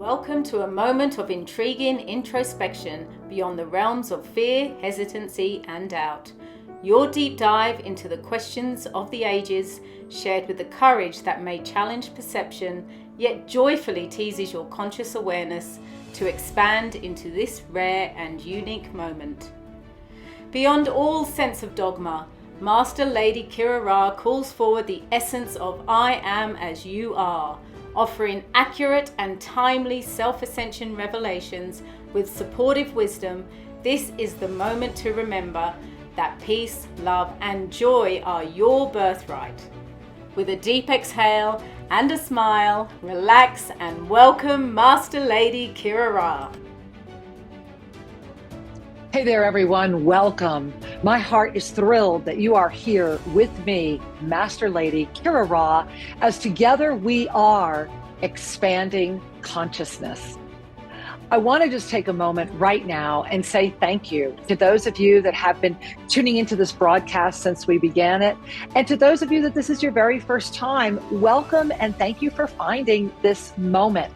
Welcome to a moment of intriguing introspection beyond the realms of fear, hesitancy, and doubt. Your deep dive into the questions of the ages, shared with the courage that may challenge perception, yet joyfully teases your conscious awareness to expand into this rare and unique moment. Beyond all sense of dogma, Master Lady Kira Ra calls forward the essence of I am as you are, offering accurate and timely self-ascension revelations with supportive wisdom. This is the moment to remember that peace, love, and joy are your birthright. With a deep exhale and a smile, relax and welcome Master Lady Kira Ra. Hey there, everyone. Welcome. My heart is thrilled that you are here with me, Master Lady Kira Ra, as together we are expanding consciousness. I want to just take a moment right now and say thank you to those of you that have been tuning into this broadcast since we began it. And to those of you that this is your very first time, welcome and thank you for finding this moment.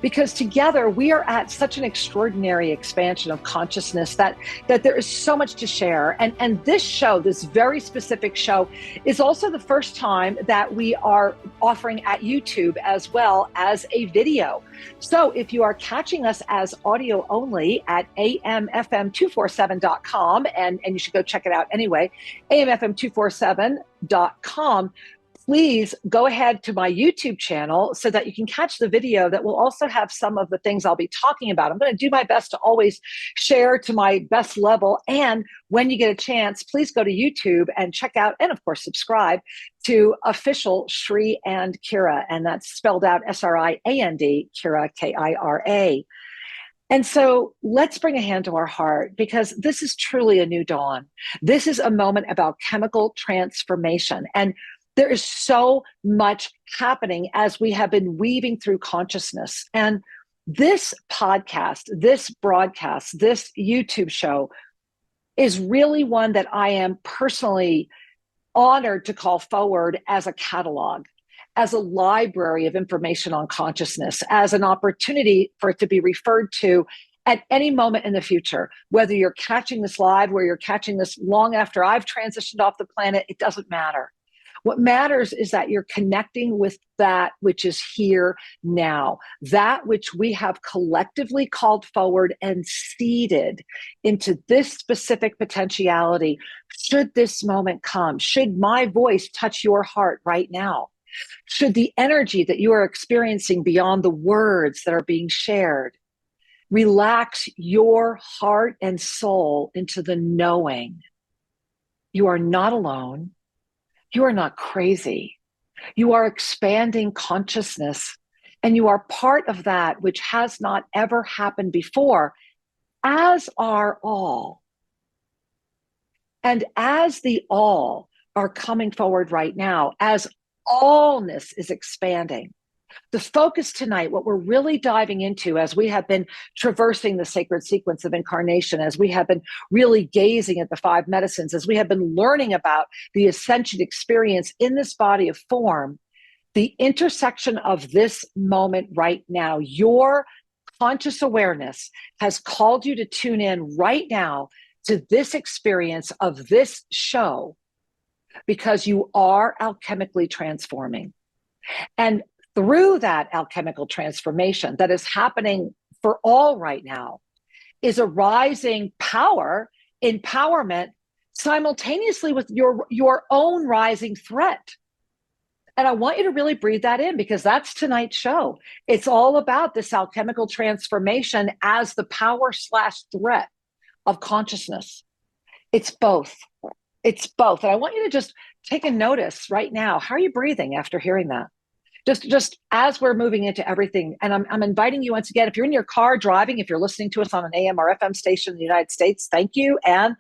Because together we are at such an extraordinary expansion of consciousness that there is so much to share. And this show, this very specific show, is also the first time that we are offering at YouTube as well as a video. So if you are catching us as audio only at amfm247.com, and you should go check it out anyway, amfm247.com, please go ahead to my YouTube channel so that you can catch the video that will also have some of the things I'll be talking about. I'm going to do my best to always share to my best level. And when you get a chance, please go to YouTube and check out, and of course, subscribe to official Shri and Kira. And that's spelled out S-R-I-A-N-D, Kira, K-I-R-A. And so let's bring a hand to our heart, because this is truly a new dawn. This is a moment about chemical transformation. And there is so much happening as we have been weaving through consciousness. And this podcast, this broadcast, this YouTube show is really one that I am personally honored to call forward as a catalog, as a library of information on consciousness, as an opportunity for it to be referred to at any moment in the future. Whether you're catching this live, where you're catching this long after I've transitioned off the planet, it doesn't matter. What matters is that you're connecting with that which is here now, that which we have collectively called forward and seeded into this specific potentiality. Should this moment come, should my voice touch your heart right now, should the energy that you are experiencing beyond the words that are being shared relax your heart and soul into the knowing you are not alone. You are not crazy. You are expanding consciousness, and you are part of that which has not ever happened before, as are all. And as the all are coming forward right now, as allness is expanding, the focus tonight, what we're really diving into as we have been traversing the sacred sequence of incarnation, as we have been really gazing at the five medicines, as we have been learning about the ascension experience in this body of form, the intersection of this moment right now, your conscious awareness has called you to tune in right now to this experience of this show, because you are alchemically transforming. And through that alchemical transformation that is happening for all right now is a rising power, empowerment, simultaneously with your own rising threat. And I want you to really breathe that in, because that's tonight's show. It's all about this alchemical transformation as the power/threat of consciousness. It's both. It's both. And I want you to just take a notice right now. How are you breathing after hearing that? Just as we're moving into everything, and I'm inviting you once again, if you're in your car driving, if you're listening to us on an AM or FM station in the United States, thank you. And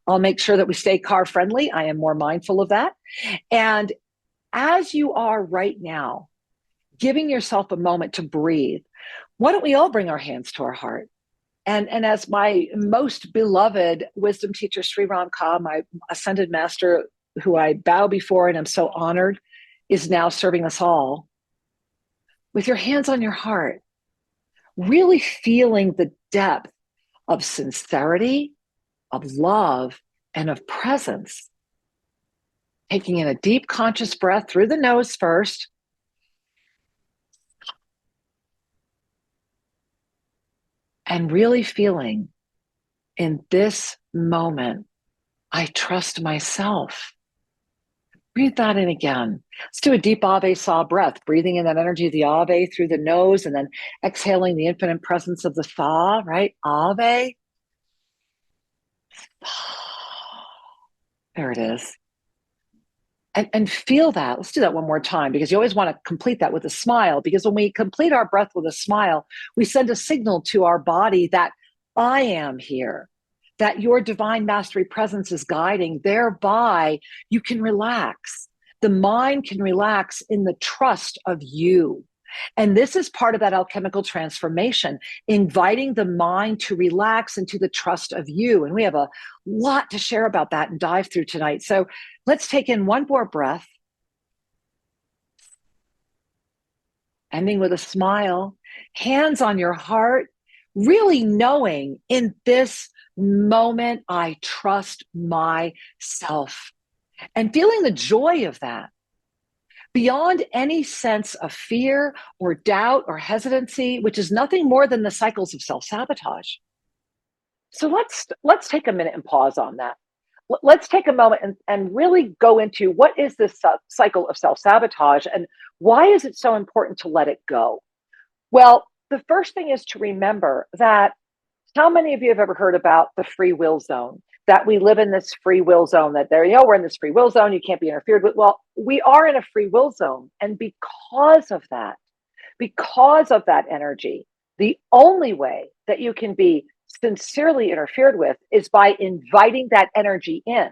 I'll make sure that we stay car friendly. I am more mindful of that. And as you are right now, giving yourself a moment to breathe, why don't we all bring our hands to our heart? And as my most beloved wisdom teacher, Sri Ram Ka, my ascended master, who I bow before and I'm so honored, is now serving us all. With your hands on your heart, really feeling the depth of sincerity, of love, and of presence. Taking in a deep conscious breath through the nose first. And really feeling in this moment, I trust myself. Breathe that in again. Let's do a deep Ave Sa breath, breathing in that energy of the Ave through the nose and then exhaling the infinite presence of the Tha, right? Ave. There it is. And feel that. Let's do that one more time because you always want to complete that with a smile, because when we complete our breath with a smile, we send a signal to our body that I am here, that your divine mastery presence is guiding. Thereby, you can relax. The mind can relax in the trust of you. And this is part of that alchemical transformation, inviting the mind to relax into the trust of you. And we have a lot to share about that and dive through tonight. So let's take in one more breath, ending with a smile, hands on your heart, really knowing in this moment, I trust myself, and feeling the joy of that. Beyond any sense of fear or doubt or hesitancy, which is nothing more than the cycles of self-sabotage. So let's take a minute and pause on that. Let's take a moment and really go into what is this cycle of self-sabotage and why is it so important to let it go? Well, the first thing is to remember that how many of you have ever heard about the free will zone? That we live in this free will zone, that we're in this free will zone, you can't be interfered with. Well, we are in a free will zone. And because of that energy, the only way that you can be sincerely interfered with is by inviting that energy in.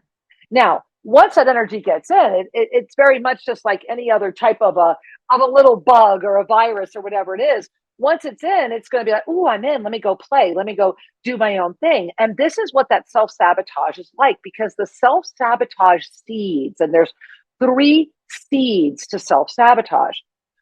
Now, once that energy gets in, it's very much just like any other type of a little bug or a virus or whatever it is. Once it's in, it's going to be like, oh, I'm in. Let me go play. Let me go do my own thing. And this is what that self-sabotage is like, because the self-sabotage seeds, and there's 3 seeds to self-sabotage.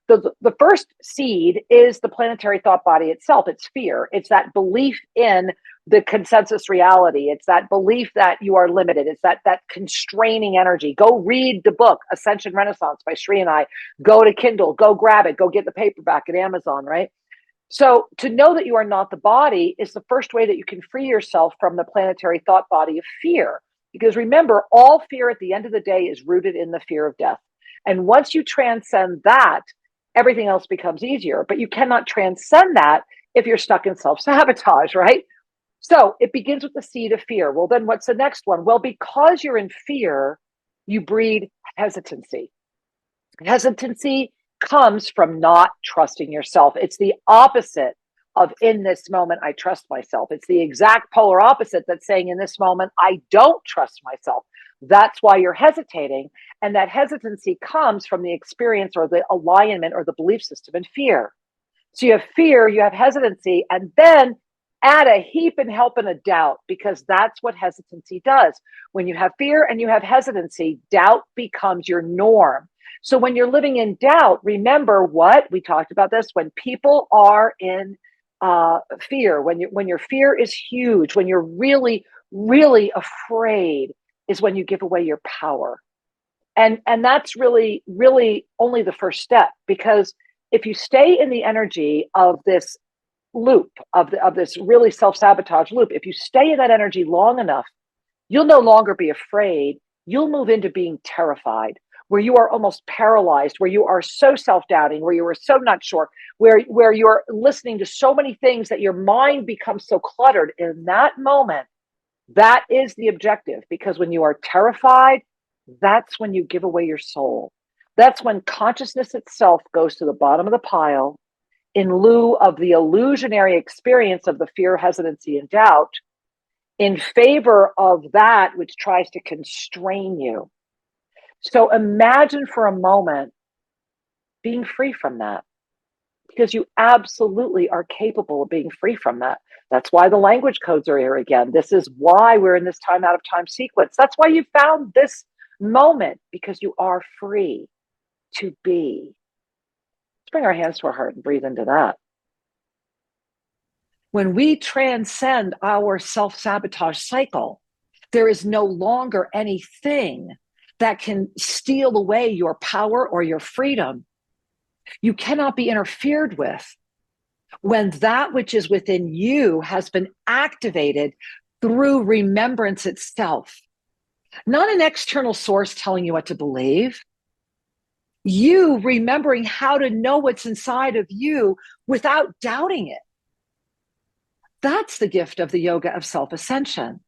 The first seed is the planetary thought body itself. It's fear. It's that belief in the consensus reality. It's that belief that you are limited. It's that constraining energy. Go read the book, Ascension Renaissance by Sri and I. Go to Kindle. Go grab it. Go get the paperback at Amazon, right? So to know that you are not the body is the first way that you can free yourself from the planetary thought body of fear. Because remember, all fear at the end of the day is rooted in the fear of death. And once you transcend that, everything else becomes easier. But you cannot transcend that if you're stuck in self-sabotage, right? So it begins with the seed of fear. Well, then what's the next one? Well, because you're in fear, you breed hesitancy. Hesitancy comes from not trusting yourself. It's the opposite of in this moment, I trust myself. It's the exact polar opposite that's saying in this moment, I don't trust myself. That's why you're hesitating. And that hesitancy comes from the experience or the alignment or the belief system in fear. So you have fear, you have hesitancy, and then add a heap and help and a doubt, because that's what hesitancy does. When you have fear and you have hesitancy, doubt becomes your norm. So when you're living in doubt, remember what we talked about this, when people are in fear, when your fear is huge, when you're really, really afraid, is when you give away your power. And that's really, really only the first step, because if you stay in the energy of this loop, of this really self-sabotage loop, if you stay in that energy long enough, you'll no longer be afraid. You'll move into being terrified, where you are almost paralyzed, where you are so self-doubting, where you are so not sure, where you're listening to so many things that your mind becomes so cluttered. In that moment, that is the objective, because when you are terrified, that's when you give away your soul. That's when consciousness itself goes to the bottom of the pile in lieu of the illusionary experience of the fear, hesitancy, and doubt, in favor of that which tries to constrain you. So imagine for a moment being free from that, because you absolutely are capable of being free from that. That's why the language codes are here again. This is why we're in this time out of time sequence. That's why you found this moment, because you are free to be. Let's bring our hands to our heart and breathe into that. When we transcend our self-sabotage cycle, there is no longer anything that can steal away your power or your freedom. You cannot be interfered with when that which is within you has been activated through remembrance itself. Not an external source telling you what to believe. You remembering how to know what's inside of you without doubting it. That's the gift of the yoga of self-ascension.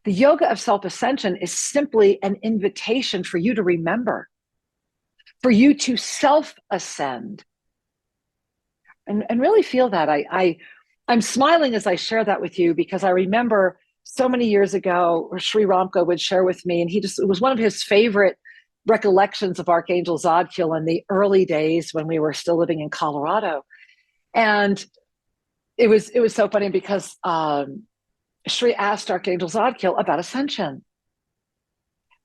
The yoga of self-ascension is simply an invitation for you to remember, for you to self-ascend. And really feel that. I'm smiling as I share that with you because I remember so many years ago, Sri Ramka would share with me, and it was one of his favorite recollections of Archangel Zadkiel in the early days when we were still living in Colorado. And it was so funny because Sri asked Archangel Zadkiel about ascension.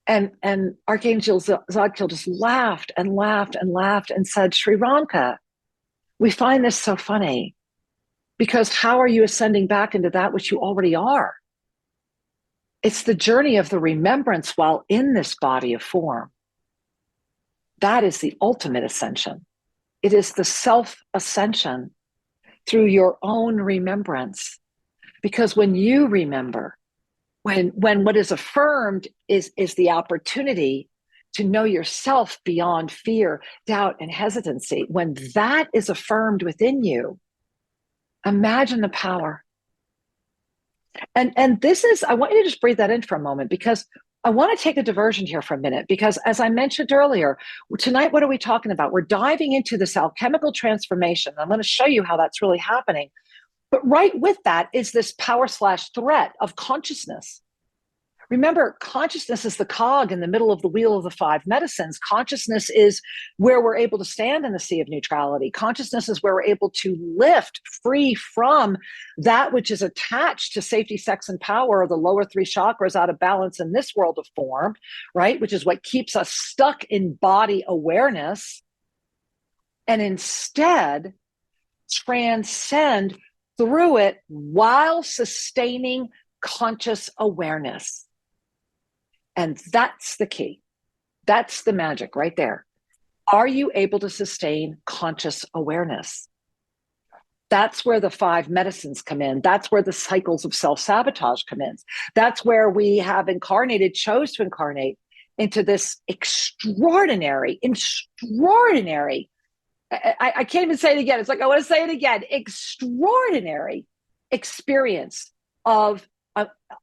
And Archangel Zadkiel just laughed and laughed and laughed and said, Sri Ramka, we find this so funny because how are you ascending back into that which you already are? It's the journey of the remembrance while in this body of form. That is the ultimate ascension. It is the self-ascension through your own remembrance. Because when you remember, when what is affirmed is the opportunity to know yourself beyond fear, doubt, and hesitancy, when that is affirmed within you, imagine the power. And this is, I want you to just breathe that in for a moment because I want to take a diversion here for a minute because as I mentioned earlier, tonight, what are we talking about? We're diving into this alchemical transformation. I'm going to show you how that's really happening. But right with that is this power/threat of consciousness. Remember, consciousness is the cog in the middle of the wheel of the five medicines. Consciousness is where we're able to stand in the sea of neutrality. Consciousness is where we're able to lift free from that which is attached to safety, sex, and power, or the lower three chakras out of balance in this world of form, right? Which is what keeps us stuck in body awareness. And instead, transcend through it while sustaining conscious awareness. And that's the key. That's the magic right there. Are you able to sustain conscious awareness? That's where the five medicines come in. That's where the cycles of self-sabotage come in. That's where we have chose to incarnate into this extraordinary, I can't even say it again. It's like, I want to say it again. Extraordinary experience of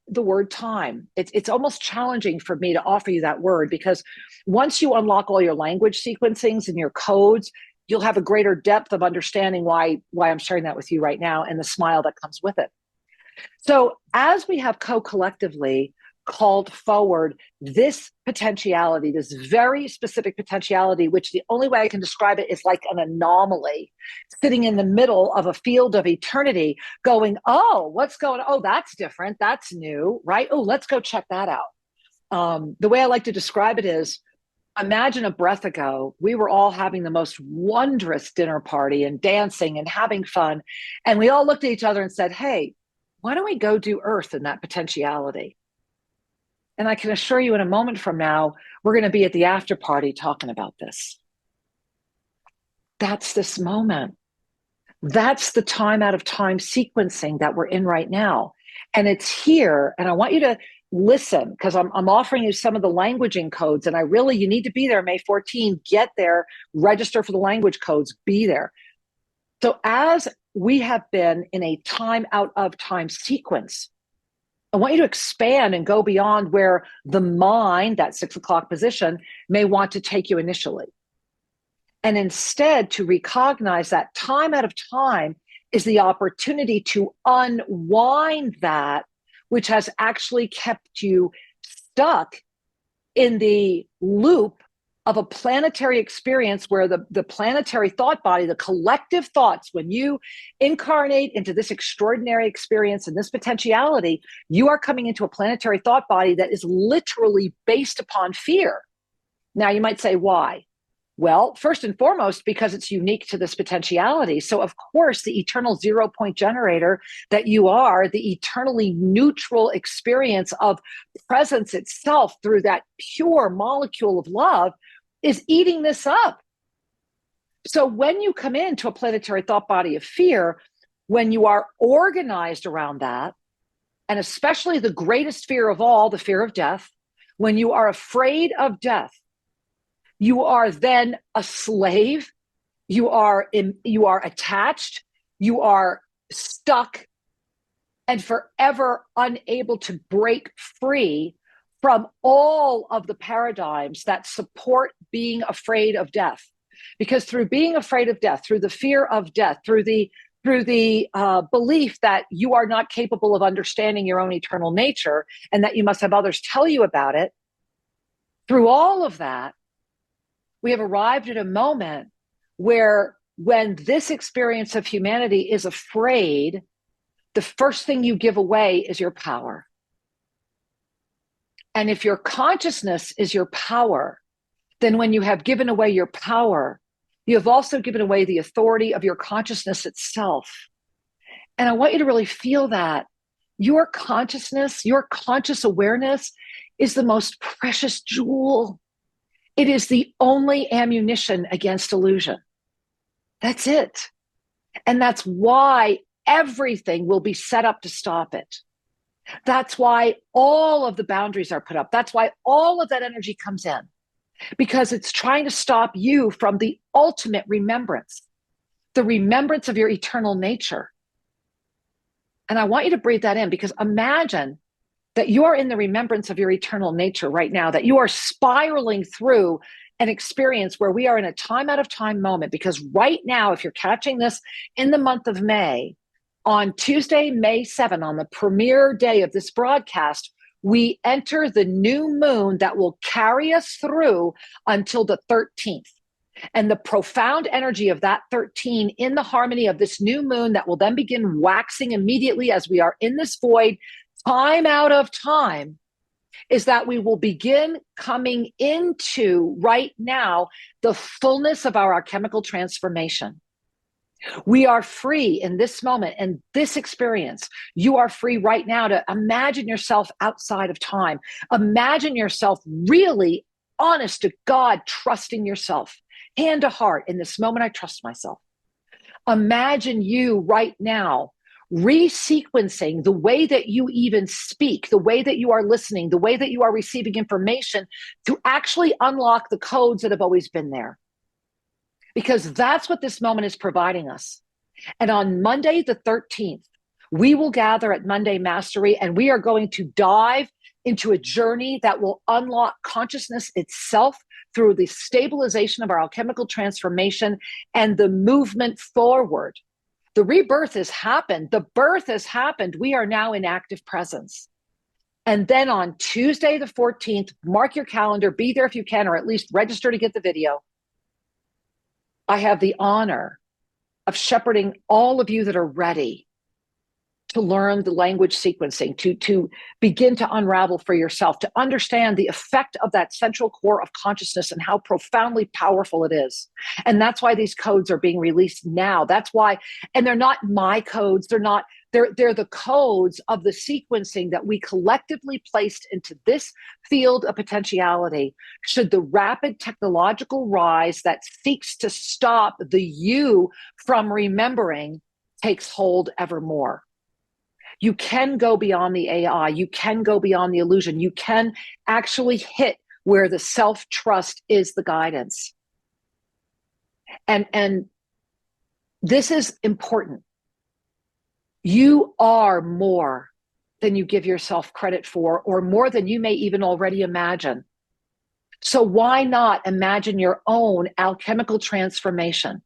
the word time. It's almost challenging for me to offer you that word because once you unlock all your language sequencings and your codes, you'll have a greater depth of understanding why I'm sharing that with you right now and the smile that comes with it. So as we have collectively called forward this potentiality, this very specific potentiality, which the only way I can describe it is like an anomaly sitting in the middle of a field of eternity going, oh, what's going on? Oh, that's different. That's new, right? Oh, let's go check that out. The way I like to describe it is, imagine a breath ago, we were all having the most wondrous dinner party and dancing and having fun. And we all looked at each other and said, hey, why don't we go do Earth in that potentiality? And I can assure you in a moment from now, we're going to be at the after party talking about this. That's this moment. That's the time out of time sequencing that we're in right now. And it's here. And I want you to listen because I'm offering you some of the languaging codes. And you need to be there May 14. Get there, register for the language codes, be there. So as we have been in a time out of time sequence, I want you to expand and go beyond where the mind, that 6 o'clock position, may want to take you initially. And instead to recognize that time out of time is the opportunity to unwind that which has actually kept you stuck in the loop of a planetary experience where the planetary thought body, the collective thoughts, when you incarnate into this extraordinary experience and this potentiality, you are coming into a planetary thought body that is literally based upon fear. Now, you might say, why? Well, first and foremost, because it's unique to this potentiality. So, of course, the eternal 0 point generator that you are, the eternally neutral experience of presence itself through that pure molecule of love, is eating this up. So, when you come into a planetary thought body of fear, when you are organized around that, and especially the greatest fear of all, the fear of death, when you are afraid of death, you are then a slave, you are attached, you are stuck and forever unable to break free from all of the paradigms that support being afraid of death. Because through being afraid of death, through the fear of death, through the belief that you are not capable of understanding your own eternal nature and that you must have others tell you about it, through all of that, we have arrived at a moment where when this experience of humanity is afraid, the first thing you give away is your power. And if your consciousness is your power, then when you have given away your power, you have also given away the authority of your consciousness itself. And I want you to really feel that your consciousness, your conscious awareness is the most precious jewel. It is the only ammunition against illusion. That's it. And that's why everything will be set up to stop it. That's why all of the boundaries are put up. That's why all of that energy comes in, because it's trying to stop you from the ultimate remembrance, the remembrance of your eternal nature. And I want you to breathe that in, because imagine that you are in the remembrance of your eternal nature right now, that you are spiraling through an experience where we are in a time out of time moment. Because right now, if you're catching this in the month of May, on Tuesday, May 7, on the premiere day of this broadcast, we enter the new moon that will carry us through until the 13th. And the profound energy of that 13 in the harmony of this new moon that will then begin waxing immediately as we are in this void, time out of time, is that we will begin coming into right now the fullness of our alchemical transformation. We are free in this moment and this experience. You are free right now to imagine yourself outside of time. Imagine yourself really honest to God, trusting yourself, hand to heart. In this moment, I trust myself. Imagine you right now resequencing the way that you even speak, the way that you are listening, the way that you are receiving information to actually unlock the codes that have always been there. Because that's what this moment is providing us. And on Monday, the 13th, we will gather at Monday Mastery, and we are going to dive into a journey that will unlock consciousness itself through the stabilization of our alchemical transformation and the movement forward. The rebirth has happened. The birth has happened. We are now in active presence. And then on Tuesday, the 14th, mark your calendar, be there if you can, or at least register to get the video. I have the honor of shepherding all of you that are ready to learn the language sequencing, to begin to unravel for yourself, to understand the effect of that central core of consciousness and how profoundly powerful it is. And that's why these codes are being released now. That's why, and they're not my codes, they're the codes of the sequencing that we collectively placed into this field of potentiality should the rapid technological rise that seeks to stop the you from remembering takes hold evermore. You can go beyond the AI. You can go beyond the illusion. You can actually hit where the self-trust is the guidance. And this is important. You are more than you give yourself credit for, or more than you may even already imagine. So why not imagine your own alchemical transformation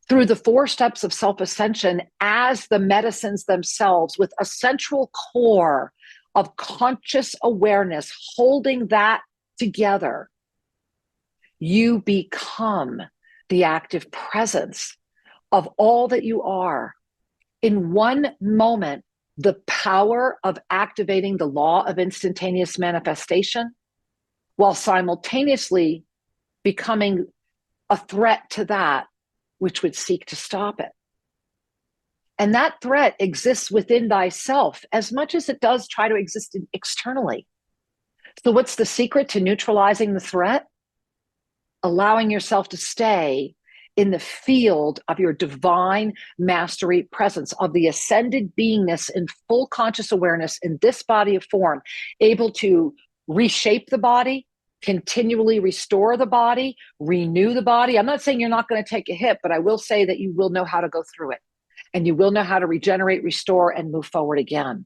through the 4 steps of self-ascension as the medicines themselves, with a central core of conscious awareness holding that together. You become the active presence of all that you are. In one moment, the power of activating the law of instantaneous manifestation, while simultaneously becoming a threat to that which would seek to stop it. And that threat exists within thyself as much as it does try to exist externally. So what's the secret to neutralizing the threat? Allowing yourself to stay in the field of your divine mastery presence, of the ascended beingness in full conscious awareness in this body of form, able to reshape the body, continually restore the body, renew the body. I'm not saying you're not going to take a hit, but I will say that you will know how to go through it, and you will know how to regenerate, restore, and move forward again.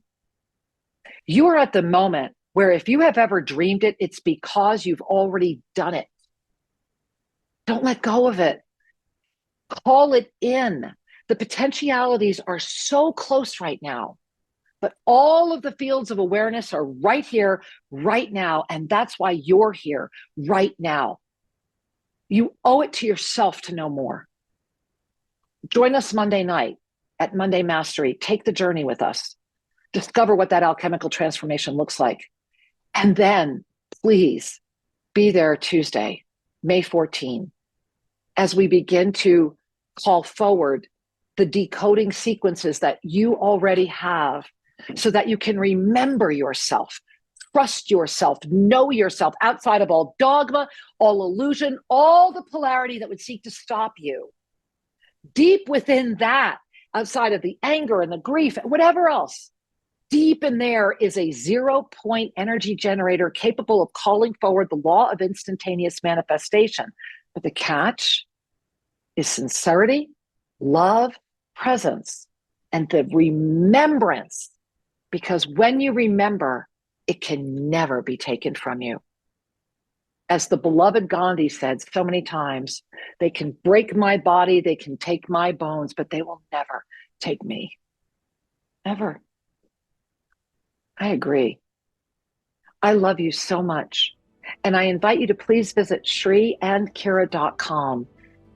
You are at the moment where if you have ever dreamed it, it's because you've already done it. Don't let go of it. Call it in. The potentialities are so close right now, but all of the fields of awareness are right here, right now, and that's why you're here right now. You owe it to yourself to know more. Join us Monday night at Monday Mastery. Take the journey with us. Discover what that alchemical transformation looks like. And then, please, be there Tuesday, May 14, as we begin to call forward the decoding sequences that you already have so that you can remember yourself, trust yourself, know yourself outside of all dogma, all illusion, all the polarity that would seek to stop you. Deep within that, outside of the anger and the grief, whatever else, deep in there is a 0-point energy generator capable of calling forward the law of instantaneous manifestation. But the catch is sincerity, love, presence, and the remembrance. Because when you remember, it can never be taken from you. As the beloved Gandhi said so many times, they can break my body, they can take my bones, but they will never take me. Ever. I agree. I love you so much. And I invite you to please visit shriandkira.com.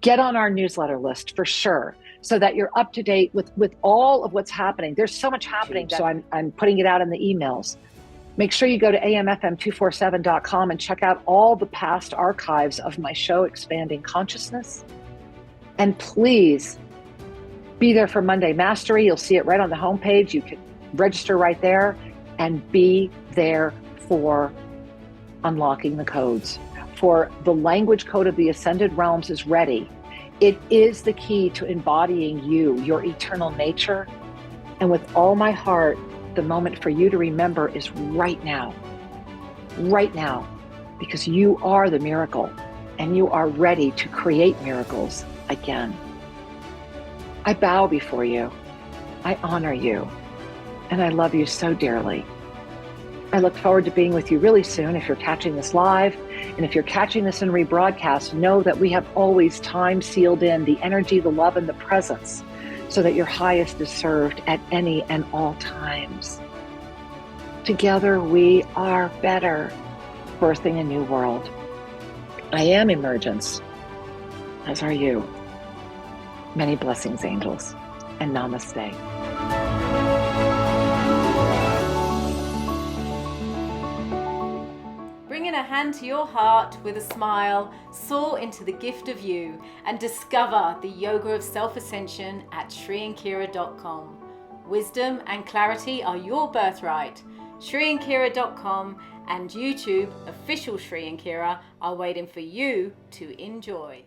Get on our newsletter list for sure, so that you're up to date with all of what's happening. There's so much happening, so I'm putting it out in the emails. Make sure you go to amfm247.com and check out all the past archives of my show, Expanding Consciousness. And please be there for Monday Mastery. You'll see it right on the homepage. You can register right there, and be there for unlocking the codes. For the language code of the Ascended Realms is ready. It is the key to embodying you, your eternal nature. And with all my heart, the moment for you to remember is right now, because you are the miracle and you are ready to create miracles again. I bow before you. I honor you. And I love you so dearly. I look forward to being with you really soon if you're catching this live. And if you're catching this in rebroadcast, know that we have always time sealed in the energy, the love, and the presence so that your highest is served at any and all times. Together we are better, birthing a new world. I am emergence, as are you. Many blessings, angels, and namaste. Bringing a hand to your heart with a smile, soar into the gift of you and discover the yoga of self-ascension at shriandkira.com. Wisdom and clarity are your birthright. shriandkira.com and YouTube official Shri and Kira are waiting for you to enjoy.